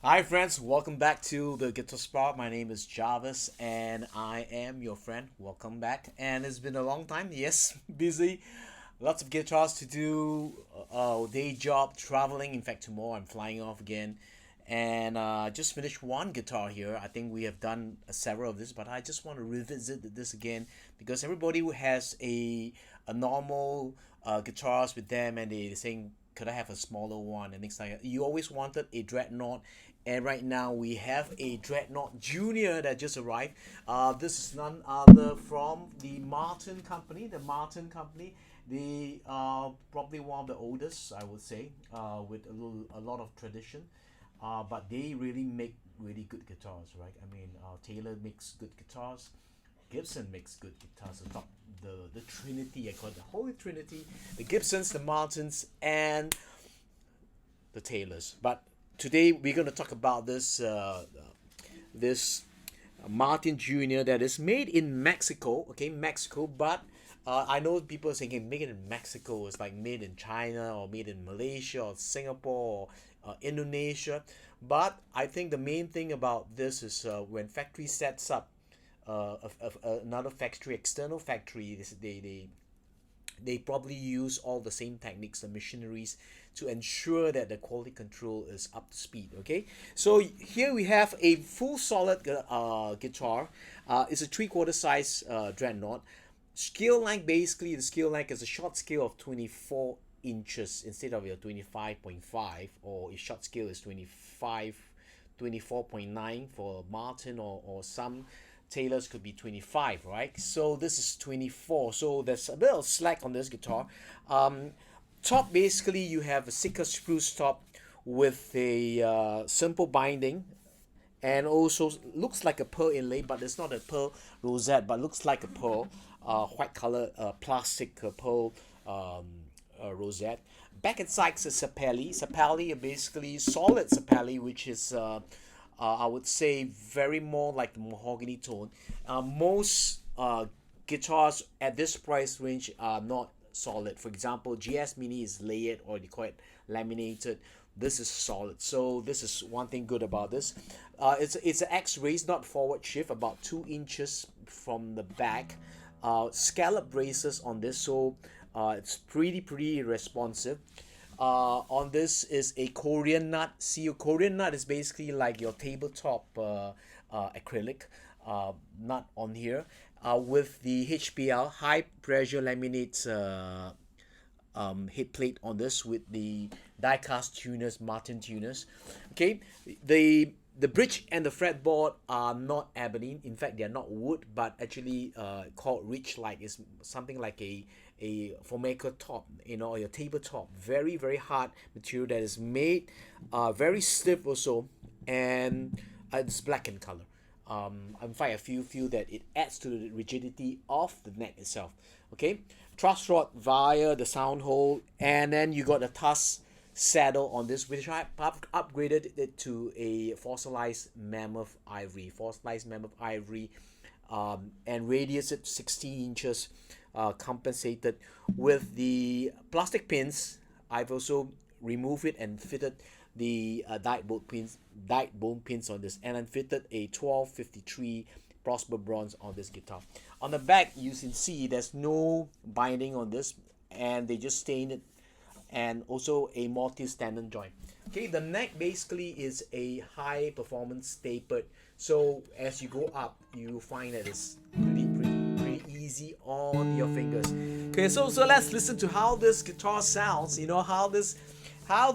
Hi friends, welcome back to the Guitar Spot. My name is Jarvis and I am your friend. Welcome back. And it's been a long time. Yes, busy. Lots of guitars to do. Day job, traveling. In fact, tomorrow I'm flying off again. And just finished one guitar here. I think we have done several of this, but I just want to revisit this again because everybody who has a normal guitars with them and they're saying, could I have a smaller one and things like that. You always wanted a Dreadnought, and right now we have a Dreadnought Junior that just arrived. This is none other from the Martin Company. The Martin Company, the probably one of the oldest, I would say, with a lot of tradition. But they really make really good guitars, right? I mean, Taylor makes good guitars. Gibson makes good guitars. The Trinity, I call it the Holy Trinity: the Gibsons, the Martins, and the Taylors. But today we're going to talk about this Martin Junior that is made in Mexico. Okay, Mexico, but I know people are saying, "Hey, made in Mexico." It's like made in China or made in Malaysia or Singapore or Indonesia. But I think the main thing about this is when factory sets up another factory, external factory, they probably use all the same techniques and machineries to ensure that the quality control is up to speed. Okay, so here we have a full solid guitar. It's a 3/4 size Dreadnought. Scale length, basically the scale length is a short scale of 24 inches instead of your 25.5, or a short scale is 24.9 for Martin, or some Taylors could be 25, right? So this is 24, so there's a bit of slack on this guitar. Top, basically you have a Sitka spruce top with a simple binding, and also looks like a pearl inlay, but it's not a pearl rosette, but looks like a pearl, white color plastic pearl rosette. Back and sides is sapelli are basically solid sapelli, which is I would say very more like the mahogany tone. Most guitars at this price range are not solid. For example, GS Mini is layered, or they call it laminated. This is solid, so this is one thing good about this. It's an X raise, not forward shift, about 2 inches from the back. Scallop braces on this, so it's pretty responsive. On this is a Korean nut. See, your Korean nut is basically like your tabletop acrylic nut on here, with the HPL, high pressure laminate head plate on this, with the die-cast tuners, Martin tuners. Okay, the bridge and the fretboard are not ebony. In fact, they are not wood, but actually called Ridge-like. Is something like a formica top, or your tabletop. Very hard material that is made, very stiff also, and it's black in color. In fact, I feel that it adds to the rigidity of the neck itself. Okay, truss rod via the sound hole, and then you got a tusk saddle on this, which I upgraded it to a fossilized mammoth ivory. And radius at 16 inches, compensated with the plastic pins. I've also removed it and fitted the dyed bone pins on this, and I fitted a 1253 Prosper bronze on this guitar. On the back, you can see there's no binding on this, and they just stain it, and also a mortise tendon joint. Okay, the neck basically is a high performance tapered, so as you go up, you find that it's pretty easy on your fingers. Okay, so let's listen to how this guitar sounds. How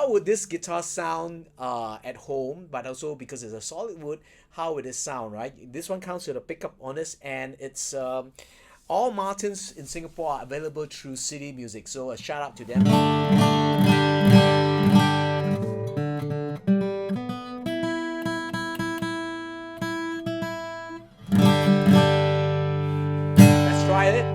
would this guitar sound at home, but also because it's a solid wood, how would it sound, right? This one comes with a pickup on this, and it's all Martins in Singapore are available through City Music, so a shout out to them. Let's try it.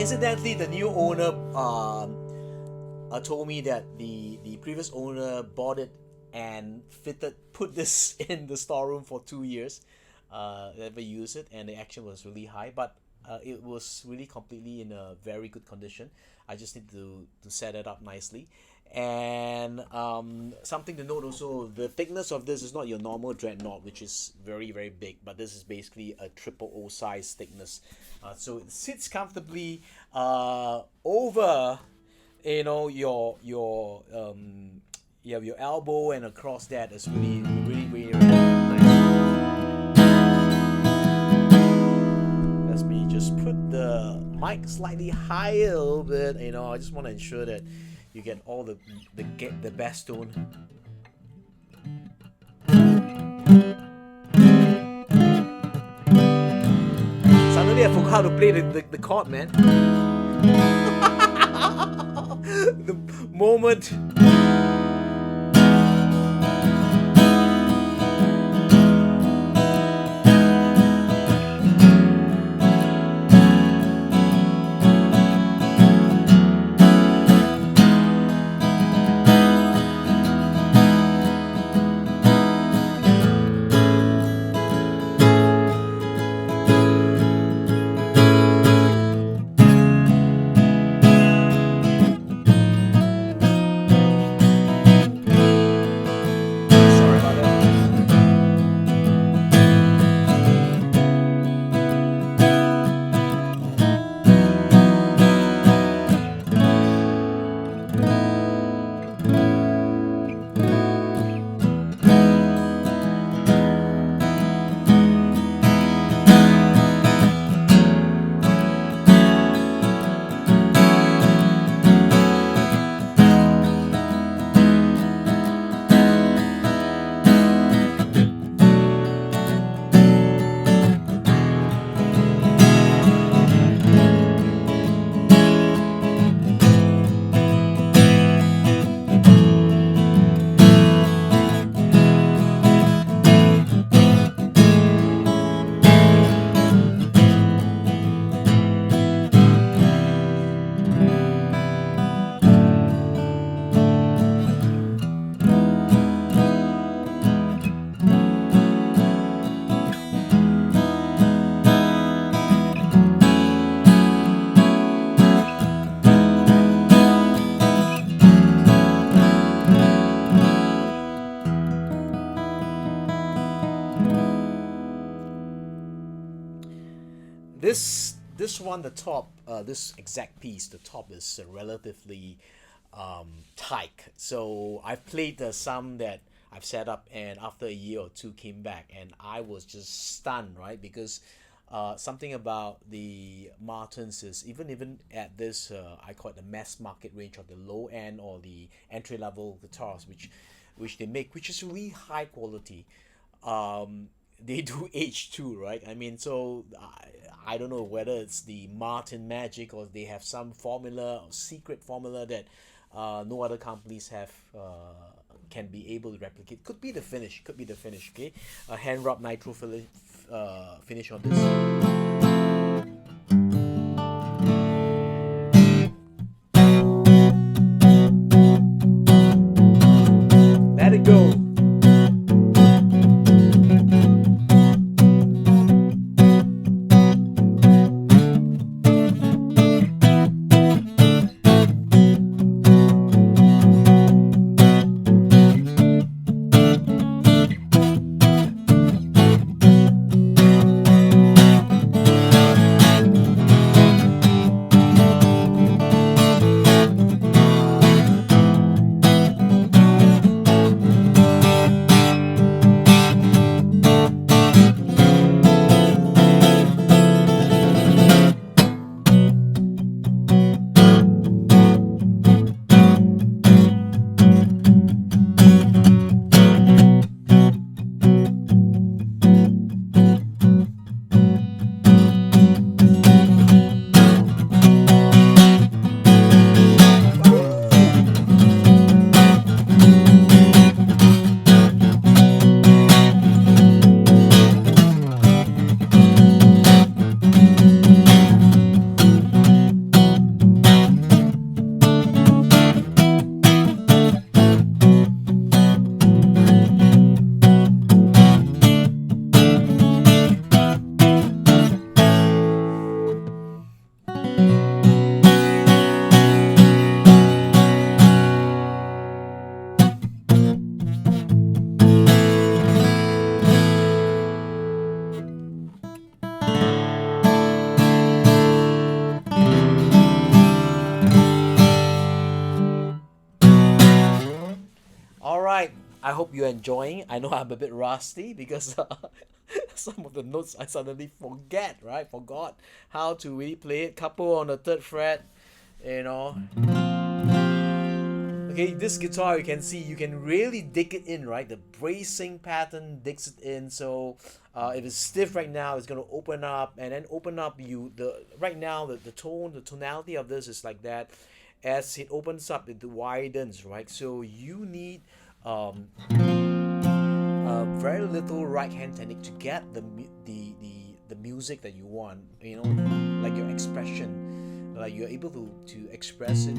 Incidentally, the new owner told me that the previous owner bought it and put this in the storeroom for 2 years, never used it, and the action was really high, but it was really completely in a very good condition. I just need to set it up nicely. And something to note also, the thickness of this is not your normal Dreadnought, which is very, very big, but this is basically a triple O size thickness. So it sits comfortably over, you know, your elbow, and across that is really, really, really, really nice. Let me just put the mic slightly higher a little bit. You know, I just want to ensure that you get all the best tone. Suddenly I forgot how to play the chord, man. The moment. This one, the top, this exact piece, the top is relatively tight. So I've played some that I've set up, and after a year or two came back, and I was just stunned, right? Because something about the Martins is even at this, I call it the mass market range, of the low end or the entry level guitars, which they make, which is really high quality. They do age too, right? I mean, so I don't know whether it's the Martin magic, or they have some formula or secret formula that no other companies have, can be able to replicate. Could be the finish, okay? A hand rub nitro finish on this. Let it go. I hope you're enjoying. I know I'm a bit rusty because some of the notes I suddenly forgot how to really play it. Couple on the third fret, you know. Okay, this guitar, you can see you can really dig it in, right? The bracing pattern digs it in. So if it's stiff right now, it's gonna open up and then open up. Right now the tonality of this is like that. As it opens up, it widens, right? So you need very little right hand technique to get the music that you want. You know, like your expression, like you're able to express it.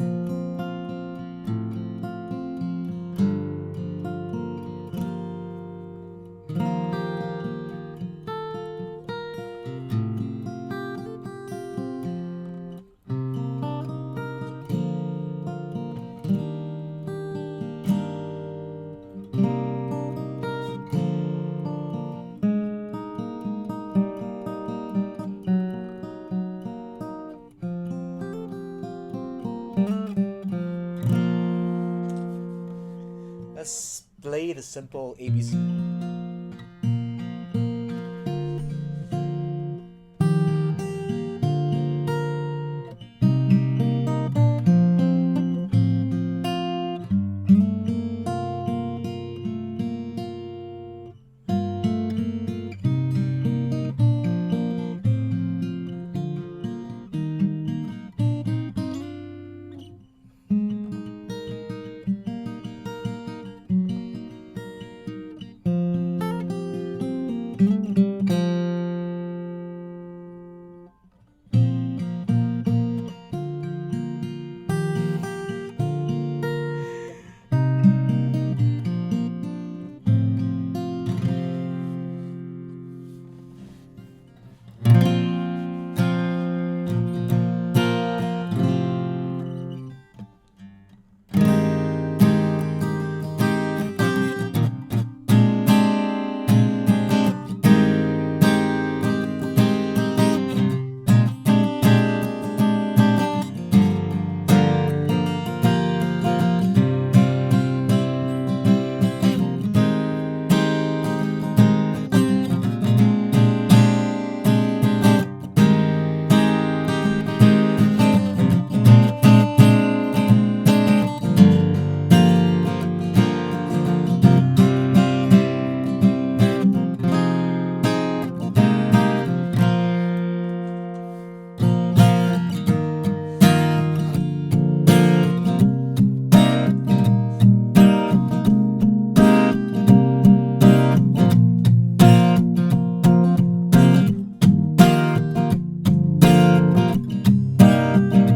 Let's play the simple ABC.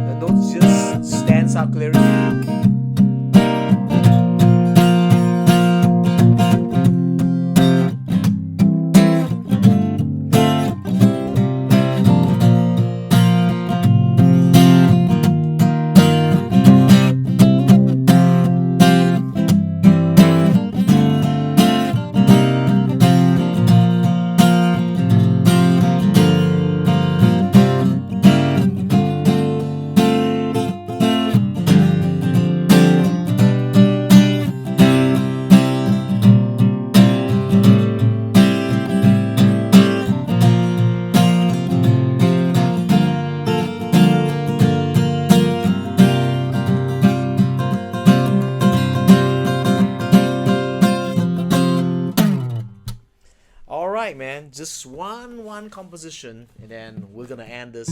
The notes just stands out clearly. All right, man. Just one composition, and then we're gonna end this.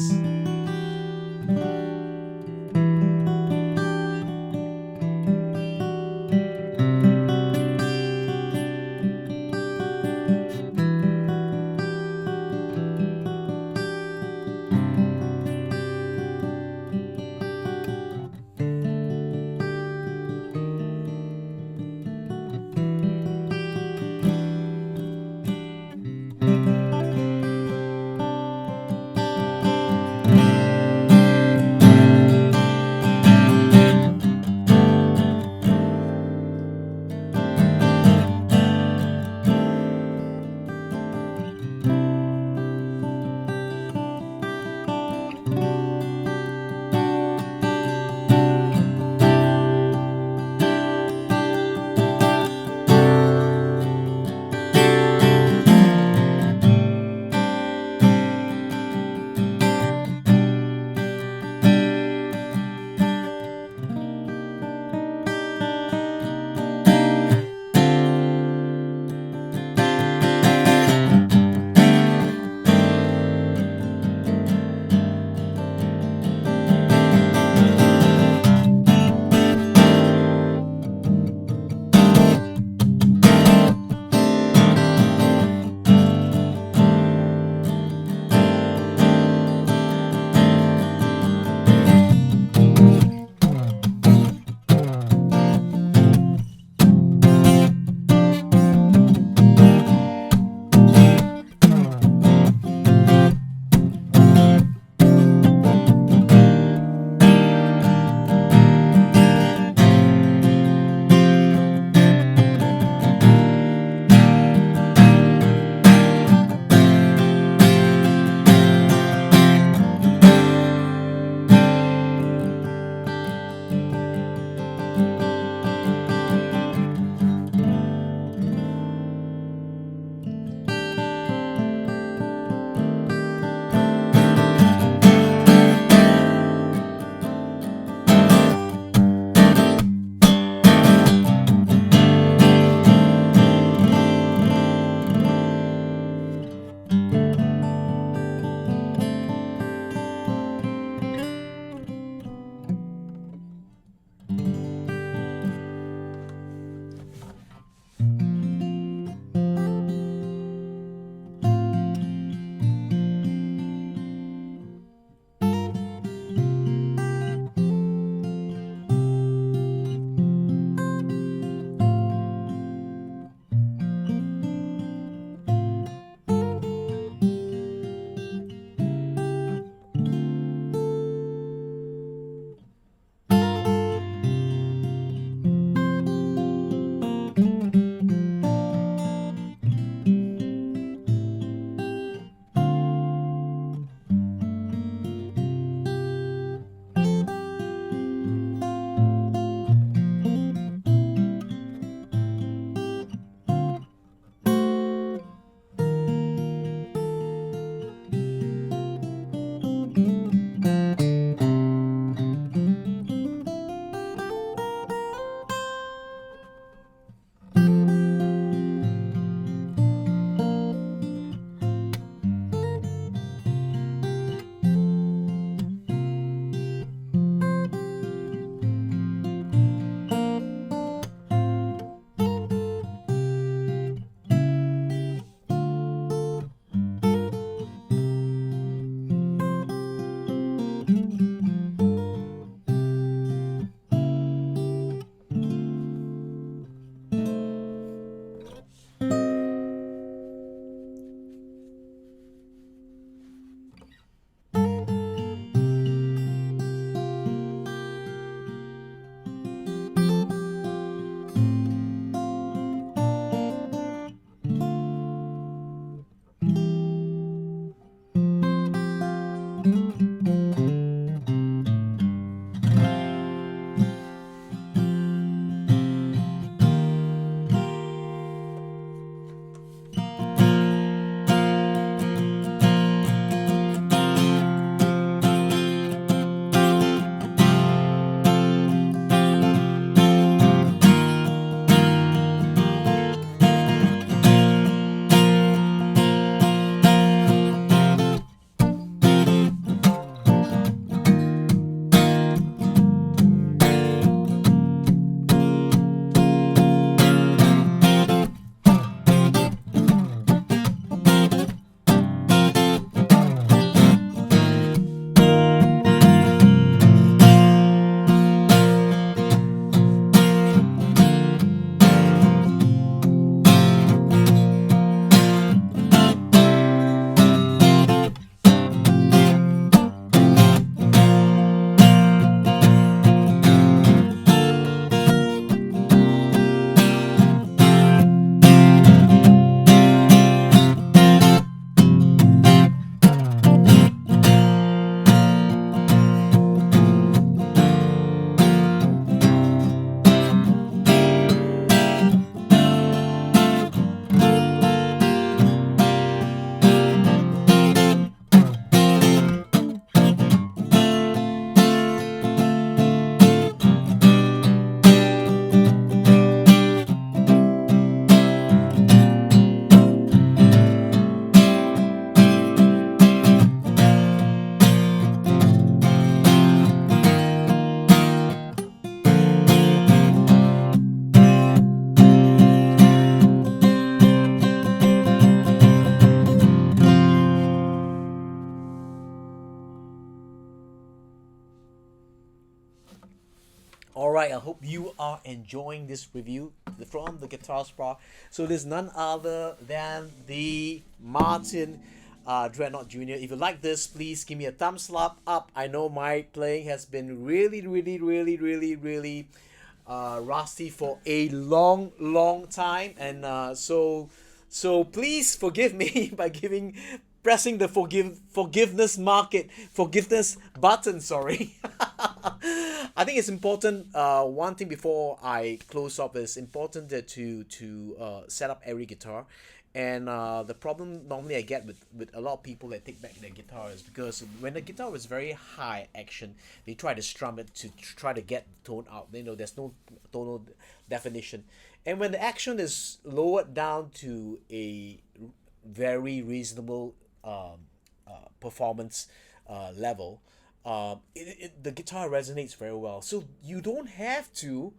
Alright, I hope you are enjoying this review from the Guitar Spa. So there's none other than the Martin Dreadnought Jr. If you like this, please give me a thumbs up. I know my playing has been really rusty for a long time, and so please forgive me by pressing the forgiveness button, sorry. I think it's important, one thing before I close up, is important that to set up every guitar. And the problem normally I get with a lot of people that take back their guitar is because when the guitar is very high action, they try to strum it to try to get tone out. You know, there's no tonal definition. And when the action is lowered down to a very reasonable performance level, the guitar resonates very well. So you don't have to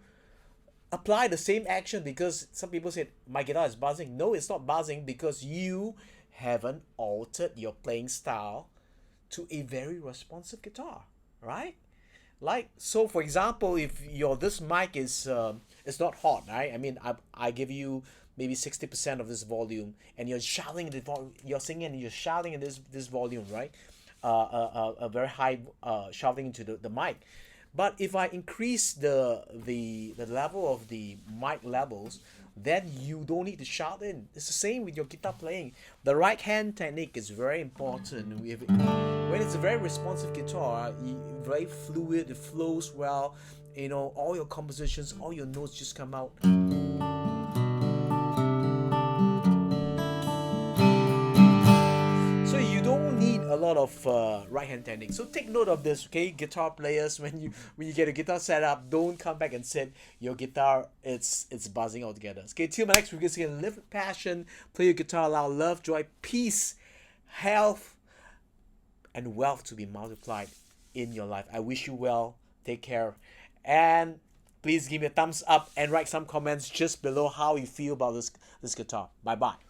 apply the same action, because some people said my guitar is buzzing. No, it's not buzzing because you haven't altered your playing style to a very responsive guitar, right? Like, so for example, if this mic is it's not hot, right? I mean, I give you maybe 60% of this volume, and you're shouting you're singing and you're shouting in this volume, right? A very high shouting into the mic. But if I increase the level of the mic levels, then you don't need to shout in. It's the same with your guitar playing. The right hand technique is very important. When it's a very responsive guitar, very fluid, it flows well. You know, all your compositions, all your notes just come out. So you don't need a lot of right hand technique. So take note of this, okay, guitar players. When you get a guitar set up, don't come back and say your guitar it's buzzing altogether. Okay, till my next video, again, live with passion, play your guitar loud, love, joy, peace, health, and wealth to be multiplied in your life. I wish you well. Take care, and please give me a thumbs up and write some comments just below how you feel about this guitar. Bye bye.